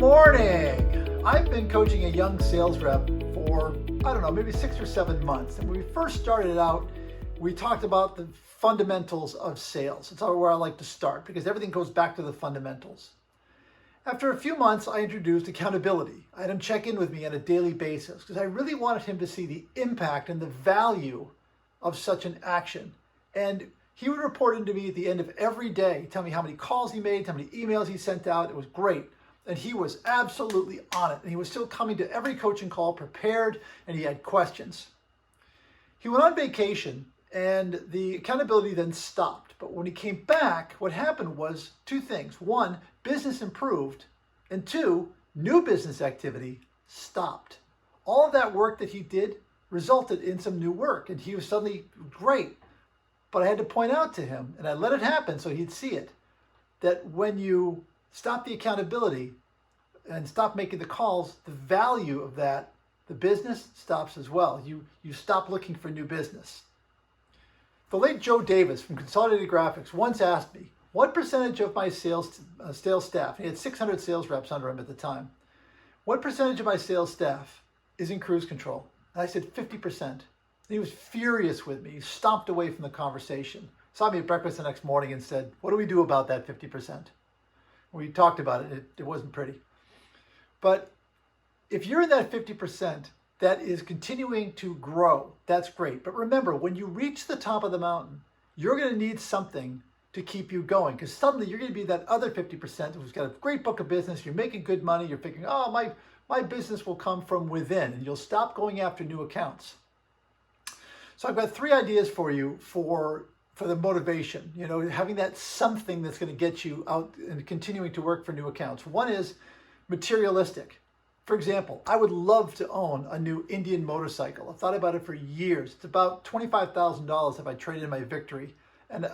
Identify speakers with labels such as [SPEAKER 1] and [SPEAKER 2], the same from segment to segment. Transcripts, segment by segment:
[SPEAKER 1] Good morning. I've been coaching a young sales rep for, maybe 6 or 7 months. And when we first started out, we talked about the fundamentals of sales. It's where I like to start because everything goes back to the fundamentals. After a few months, I introduced accountability. I had him check in with me on a daily basis because I really wanted him to see the impact and the value of such an action. And he would report into me at the end of every day, tell me how many calls he made, how many emails he sent out. It was great. And he was absolutely on it. And he was still coming to every coaching call prepared, and he had questions. He went on vacation, and the accountability then stopped. But when he came back, what happened was two things. One, business improved. And two, new business activity stopped. All of that work that he did resulted in some new work. And he was suddenly great. But I had to point out to him, and I let it happen so he'd see it, that when you stop the accountability and stop making the calls, the value of that, the business stops as well. You stop looking for new business. The late Joe Davis from Consolidated Graphics once asked me, what percentage of my sales staff, he had 600 sales reps under him at the time, what percentage of my sales staff is in cruise control? And I said 50%. And he was furious with me. He stomped away from the conversation. Saw me at breakfast the next morning and said, what do we do about that 50%? We talked about it. It wasn't pretty. But if you're in that 50% that is continuing to grow, that's great. But remember, when you reach the top of the mountain, you're going to need something to keep you going, because suddenly you're going to be that other 50% who's got a great book of business, you're making good money, you're thinking, oh, my business will come from within, and you'll stop going after new accounts. So I've got 3 ideas for you for the motivation, having that something that's going to get you out and continuing to work for new accounts. One is materialistic. For example, I would love to own a new Indian motorcycle. I've thought about it for years. It's about $25,000 if I trade in my Victory. And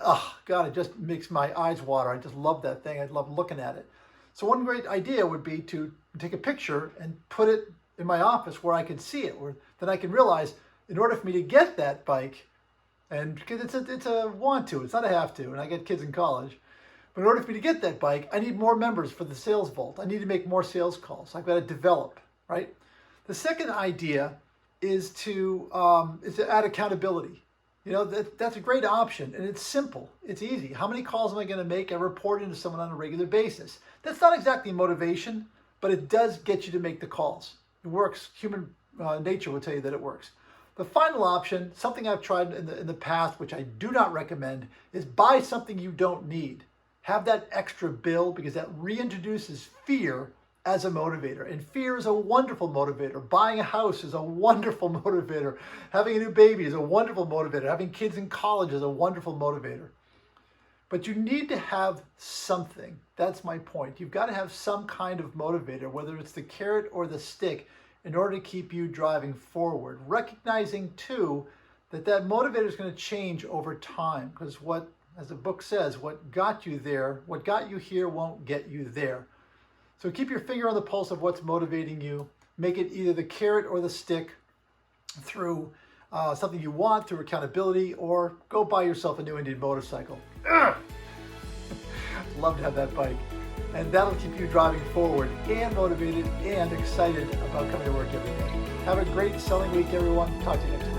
[SPEAKER 1] God, it just makes my eyes water. I just love that thing. I love looking at it. So one great idea would be to take a picture and put it in my office where I can see it, where then I can realize in order for me to get that bike, and because it's a want to, it's not a have to, and I get kids in college, but in order for me to get that bike, I need more members for the Sales Vault. I need to make more sales calls. I've got to develop, right? The second idea is to add accountability. That's a great option, and it's simple. It's easy. How many calls am I going to make? I report into someone on a regular basis. That's not exactly motivation, but it does get you to make the calls. It works. Human nature will tell you that it works. The final option, something I've tried in the past, which I do not recommend, is buy something you don't need. Have that extra bill, because that reintroduces fear as a motivator. And fear is a wonderful motivator. Buying a house is a wonderful motivator. Having a new baby is a wonderful motivator. Having kids in college is a wonderful motivator. But you need to have something. That's my point. You've got to have some kind of motivator, whether it's the carrot or the stick, in order to keep you driving forward. Recognizing, too, that motivator is going to change over time, because as the book says, what got you there, what got you here won't get you there. So keep your finger on the pulse of what's motivating you. Make it either the carrot or the stick through something you want, through accountability, or go buy yourself a new Indian motorcycle. Love to have that bike. And that'll keep you driving forward and motivated and excited about coming to work every day. Have a great selling week, everyone. Talk to you next week.